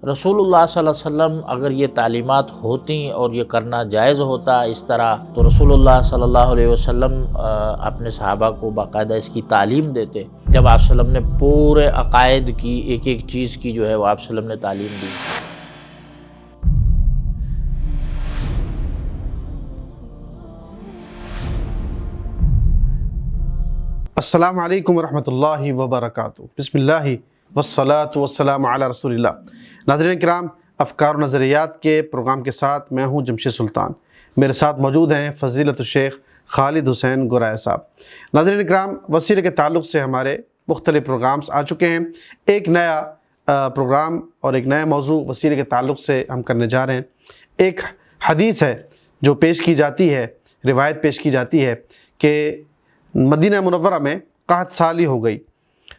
رسول اللہ صلی اللہ علیہ وسلم اگر یہ تعلیمات ہوتیں اور یہ کرنا جائز ہوتا اس طرح، تو رسول اللہ صلی اللہ علیہ وسلم اپنے صحابہ کو باقاعدہ اس کی تعلیم دیتے۔ جب آپ صلی اللہ علیہ وسلم نے پورے عقائد کی ایک ایک چیز کی جو ہے وہ آپ صلی اللہ علیہ وسلم نے تعلیم دی۔ السلام علیکم ورحمۃ اللہ وبرکاتہ۔ بسم اللہ والصلاة والسلام علی رسول اللہ۔ ناظرین کرام، افکار و نظریات کے پروگرام کے ساتھ میں ہوں جمشید سلطان۔ میرے ساتھ موجود ہیں فضیلت الشیخ خالد حسین گورائے صاحب۔ ناظرین کرام، وسیلے کے تعلق سے ہمارے مختلف پروگرامز آ چکے ہیں۔ ایک نیا پروگرام اور ایک نیا موضوع وسیلے کے تعلق سے ہم کرنے جا رہے ہیں۔ ایک حدیث ہے جو پیش کی جاتی ہے، روایت پیش کی جاتی ہے کہ مدینہ منورہ میں قحط سالی ہو گئی،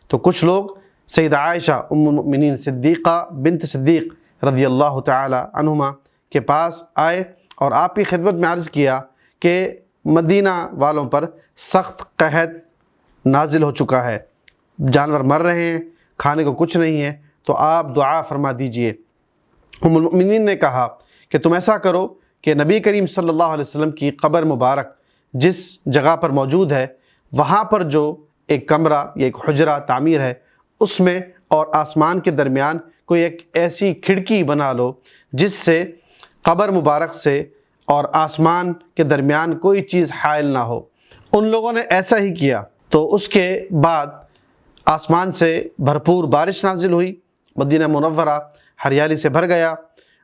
تو کچھ لوگ سیدہ عائشہ ام المؤمنین صدیقہ بنت صدیق رضی اللہ تعالی عنہما کے پاس آئے اور آپ کی خدمت میں عرض کیا کہ مدینہ والوں پر سخت قحط نازل ہو چکا ہے، جانور مر رہے ہیں، کھانے کو کچھ نہیں ہے، تو آپ دعا فرما دیجئے۔ ام المؤمنین نے کہا کہ تم ایسا کرو کہ نبی کریم صلی اللہ علیہ وسلم کی قبر مبارک جس جگہ پر موجود ہے، وہاں پر جو ایک کمرہ یا ایک حجرہ تعمیر ہے، اس میں اور آسمان کے درمیان کوئی ایک ایسی کھڑکی بنا لو جس سے قبر مبارک سے اور آسمان کے درمیان کوئی چیز حائل نہ ہو۔ ان لوگوں نے ایسا ہی کیا، تو اس کے بعد آسمان سے بھرپور بارش نازل ہوئی، مدینہ منورہ ہریالی سے بھر گیا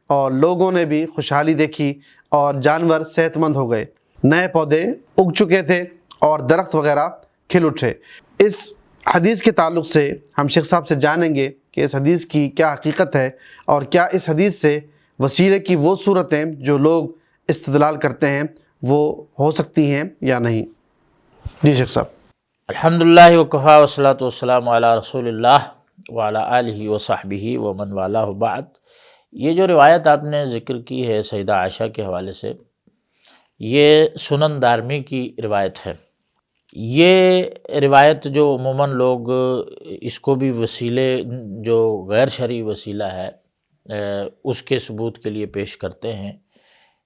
اور لوگوں نے بھی خوشحالی دیکھی اور جانور صحت مند ہو گئے، نئے پودے اگ چکے تھے اور درخت وغیرہ کھل اٹھے۔ اس حدیث کے تعلق سے ہم شیخ صاحب سے جانیں گے کہ اس حدیث کی کیا حقیقت ہے اور کیا اس حدیث سے وسیلے کی وہ صورتیں جو لوگ استدلال کرتے ہیں وہ ہو سکتی ہیں یا نہیں۔ جی شیخ صاحب۔ الحمدللہ وکفیٰ والصلاۃ والسلام علی رسول اللہ وعلی آلہ وصحبہ ومن والہ بعد۔ یہ جو روایت آپ نے ذکر کی ہے سیدہ عائشہ کے حوالے سے، یہ سنن دارمی کی روایت ہے۔ یہ روایت جو عموماً لوگ اس کو بھی وسیلے جو غیر شرعی وسیلہ ہے اس کے ثبوت کے لیے پیش کرتے ہیں،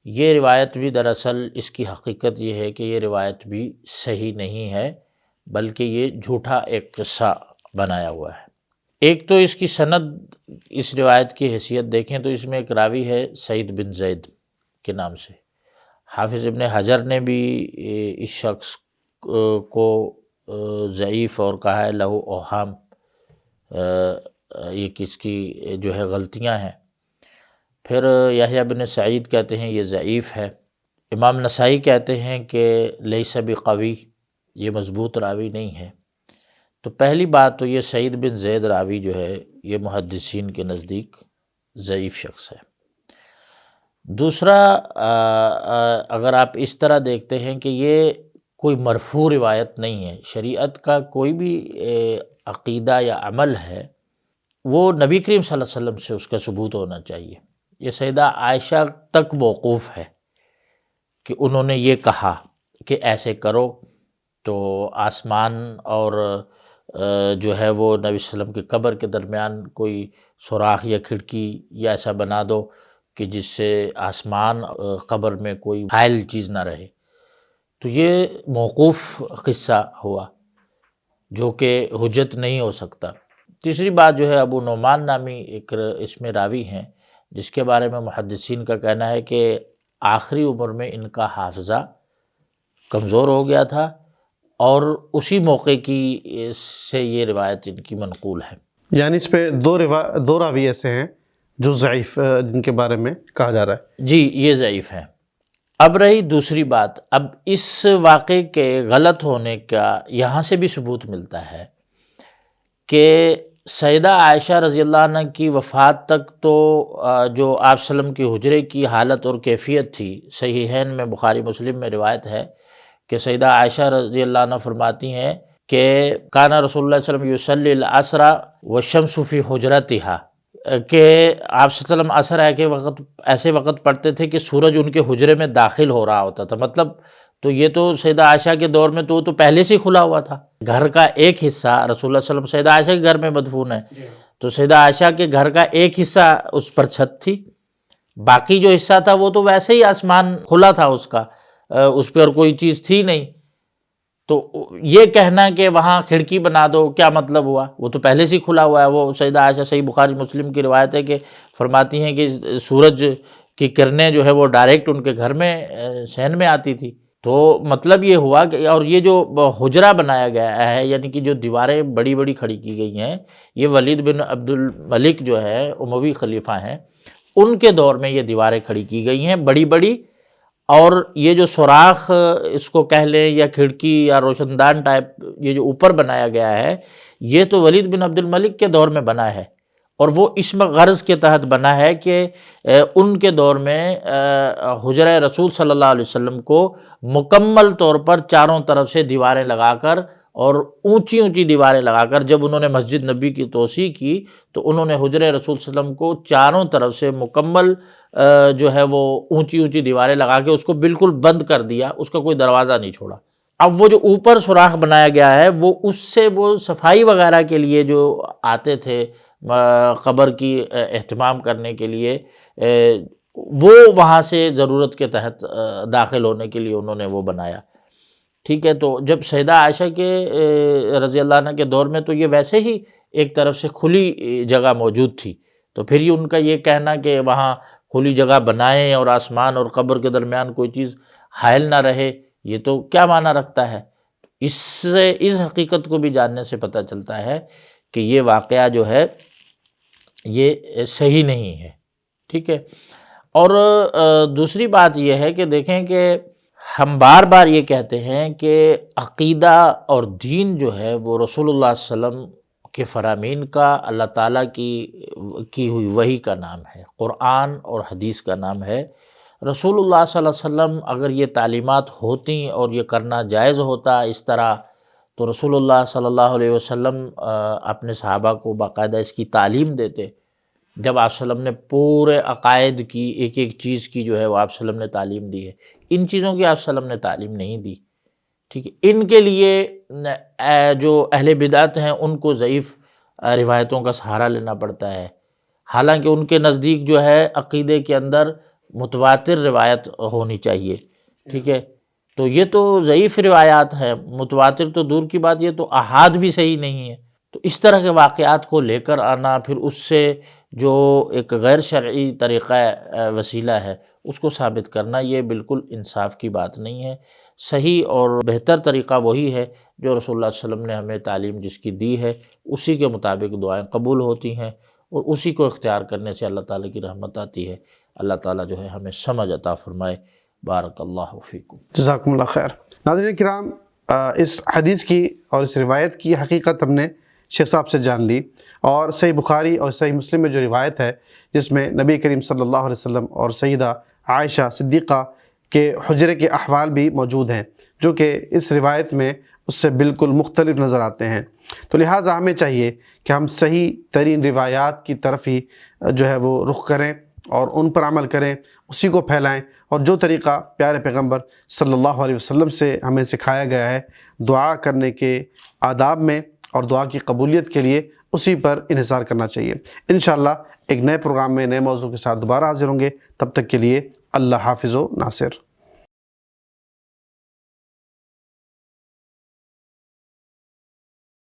یہ روایت بھی دراصل اس کی حقیقت یہ ہے کہ یہ روایت بھی صحیح نہیں ہے، بلکہ یہ جھوٹا ایک قصہ بنایا ہوا ہے۔ ایک تو اس کی سند، اس روایت کی حیثیت دیکھیں تو اس میں ایک راوی ہے سعید بن زید کے نام سے۔ حافظ ابن حجر نے بھی اس شخص کو ضعیف اور کہا ہے لہو اوہام، یہ کس کی جو ہے غلطیاں ہیں۔ پھر یحییٰ بن سعید کہتے ہیں یہ ضعیف ہے۔ امام نسائی کہتے ہیں کہ لیس بقوی، یہ مضبوط راوی نہیں ہے۔ تو پہلی بات تو یہ سعید بن زید راوی جو ہے یہ محدثین کے نزدیک ضعیف شخص ہے۔ دوسرا، اگر آپ اس طرح دیکھتے ہیں کہ یہ کوئی مرفوع روایت نہیں ہے، شریعت کا کوئی بھی عقیدہ یا عمل ہے وہ نبی کریم صلی اللہ علیہ وسلم سے اس کا ثبوت ہونا چاہیے۔ یہ سیدہ عائشہ تک موقوف ہے کہ انہوں نے یہ کہا کہ ایسے کرو تو آسمان اور جو ہے وہ نبی صلی اللہ علیہ وسلم کی قبر کے درمیان کوئی سوراخ یا کھڑکی یا ایسا بنا دو کہ جس سے آسمان قبر میں کوئی حائل چیز نہ رہے۔ تو یہ موقوف قصہ ہوا جو کہ حجت نہیں ہو سکتا۔ تیسری بات جو ہے ابو نعمان نامی ایک اس میں راوی ہیں جس کے بارے میں محدثین کا کہنا ہے کہ آخری عمر میں ان کا حافظہ کمزور ہو گیا تھا اور اسی موقع کی سے یہ روایت ان کی منقول ہے۔ یعنی اس پہ دو راوی ایسے ہیں جو ضعیف، جن کے بارے میں کہا جا رہا ہے۔ جی، یہ ضعیف ہیں۔ اب رہی دوسری بات، اب اس واقعے کے غلط ہونے کا یہاں سے بھی ثبوت ملتا ہے کہ سیدہ عائشہ رضی اللہ عنہ کی وفات تک تو جو آپ صلی اللہ علیہ وسلم کی حجرے کی حالت اور کیفیت تھی، صحیحین میں بخاری مسلم میں روایت ہے کہ سیدہ عائشہ رضی اللہ عنہ فرماتی ہیں کہ کان رسول اللہ صلی اللہ علیہ وسلم یصلی العصر والشمس فی حجرتہا، کہ آپ صلی اللہ علیہ وسلم عصر ہے کہ وقت ایسے وقت پڑھتے تھے کہ سورج ان کے حجرے میں داخل ہو رہا ہوتا تھا۔ مطلب تو یہ تو سیدہ عائشہ کے دور میں تو پہلے سے کھلا ہوا تھا، گھر کا ایک حصہ رسول اللہ صلی اللہ علیہ وسلم سیدہ عائشہ کے گھر میں مدفون ہے، تو سیدہ عائشہ کے گھر کا ایک حصہ اس پر چھت تھی، باقی جو حصہ تھا وہ تو ویسے ہی آسمان کھلا تھا اس کا، اس پہ اور کوئی چیز تھی نہیں. تو یہ کہنا کہ وہاں کھڑکی بنا دو کیا مطلب ہوا؟ وہ تو پہلے سے ہی کھلا ہوا ہے. وہ سیدہ عائشہ صحیح بخاری مسلم کی روایت ہے کہ فرماتی ہیں کہ سورج کی کرنیں جو ہے وہ ڈائریکٹ ان کے گھر میں صحن میں آتی تھی. تو مطلب یہ ہوا کہ، اور یہ جو حجرہ بنایا گیا ہے، یعنی کہ جو دیواریں بڑی بڑی کھڑی کی گئی ہیں، یہ ولید بن عبد الملک جو ہے اموی خلیفہ ہیں، ان کے دور میں یہ دیواریں کھڑی کی گئی ہیں بڑی بڑی. اور یہ جو سوراخ اس کو کہہ لیں یا کھڑکی یا روشن دان ٹائپ یہ جو اوپر بنایا گیا ہے، یہ تو ولید بن عبد الملک کے دور میں بنا ہے، اور وہ اس غرض کے تحت بنا ہے کہ ان کے دور میں حجرہ رسول صلی اللہ علیہ وسلم کو مکمل طور پر چاروں طرف سے دیواریں لگا کر، اور اونچی اونچی دیواریں لگا کر، جب انہوں نے مسجد نبی کی توسیع کی تو انہوں نے حجرہ رسول صلی اللہ علیہ وسلم کو چاروں طرف سے مکمل جو ہے وہ اونچی اونچی دیواریں لگا کے اس کو بالکل بند کر دیا، اس کا کوئی دروازہ نہیں چھوڑا. اب وہ جو اوپر سوراخ بنایا گیا ہے، وہ اس سے وہ صفائی وغیرہ کے لیے جو آتے تھے قبر کی اہتمام کرنے کے لیے، وہ وہاں سے ضرورت کے تحت داخل ہونے کے لیے انہوں نے وہ بنایا. ٹھیک ہے. تو جب سیدہ عائشہ کے رضی اللہ عنہ کے دور میں تو یہ ویسے ہی ایک طرف سے کھلی جگہ موجود تھی، تو پھر یہ ان کا یہ کہنا کہ وہاں کھلی جگہ بنائیں اور آسمان اور قبر کے درمیان کوئی چیز حائل نہ رہے، یہ تو کیا معنی رکھتا ہے؟ اس سے اس حقیقت کو بھی جاننے سے پتہ چلتا ہے کہ یہ واقعہ جو ہے یہ صحیح نہیں ہے. ٹھیک ہے. اور دوسری بات یہ ہے کہ دیکھیں کہ ہم بار بار یہ کہتے ہیں کہ عقیدہ اور دین جو ہے وہ رسول اللہ صلی اللہ علیہ وسلم کے فرامین کا، اللہ تعالیٰ کی ہوئی وحی کا نام ہے، قرآن اور حدیث کا نام ہے. رسول اللہ صلی اللہ علیہ وسلم اگر یہ تعلیمات ہوتی اور یہ کرنا جائز ہوتا اس طرح، تو رسول اللہ صلی اللہ علیہ وسلم اپنے صحابہ کو باقاعدہ اس کی تعلیم دیتے. جب آپ صلی اللہ علیہ وسلم نے پورے عقائد کی ایک ایک چیز کی جو ہے وہ آپ صلی اللہ علیہ وسلم نے تعلیم دی ہے، ان چیزوں کی آپ صلی اللہ علیہ وسلم نے تعلیم نہیں دی. ٹھیک ہے. ان کے لیے جو اہل بدعت ہیں ان کو ضعیف روایتوں کا سہارا لینا پڑتا ہے، حالانکہ ان کے نزدیک جو ہے عقیدے کے اندر متواتر روایت ہونی چاہیے. ٹھیک ہے. تو یہ تو ضعیف روایات ہیں، متواتر تو دور کی بات، یہ تو احاد بھی صحیح نہیں ہے. تو اس طرح کے واقعات کو لے کر آنا، پھر اس سے جو ایک غیر شرعی طریقہ وسیلہ ہے اس کو ثابت کرنا، یہ بالکل انصاف کی بات نہیں ہے. صحیح اور بہتر طریقہ وہی ہے جو رسول اللہ صلی اللہ علیہ وسلم نے ہمیں تعلیم جس کی دی ہے، اسی کے مطابق دعائیں قبول ہوتی ہیں، اور اسی کو اختیار کرنے سے اللہ تعالیٰ کی رحمت آتی ہے. اللہ تعالیٰ جو ہے ہمیں سمجھ عطا فرمائے. بارک اللہ فیکم. جزاکم اللہ خیر. ناظرین کرام، اس حدیث کی اور اس روایت کی حقیقت ہم نے شیخ صاحب سے جان لی، اور صحیح بخاری اور صحیح مسلم میں جو روایت ہے جس میں نبی کریم صلی اللہ علیہ وسلم اور سیدہ عائشہ صدیقہ کے حجرے کے احوال بھی موجود ہیں، جو کہ اس روایت میں اس سے بالکل مختلف نظر آتے ہیں. تو لہٰذا ہمیں چاہیے کہ ہم صحیح ترین روایات کی طرف ہی جو ہے وہ رخ کریں اور ان پر عمل کریں، اسی کو پھیلائیں، اور جو طریقہ پیارے پیغمبر صلی اللہ علیہ وسلم سے ہمیں سکھایا گیا ہے دعا کرنے کے آداب میں اور دعا کی قبولیت کے لیے، اسی پر انحصار کرنا چاہیے. انشاءاللہ ایک نئے پروگرام میں نئے موضوع کے ساتھ دوبارہ حاضر ہوں گے. تب تک کے لیے اللہ حافظ و ناصر.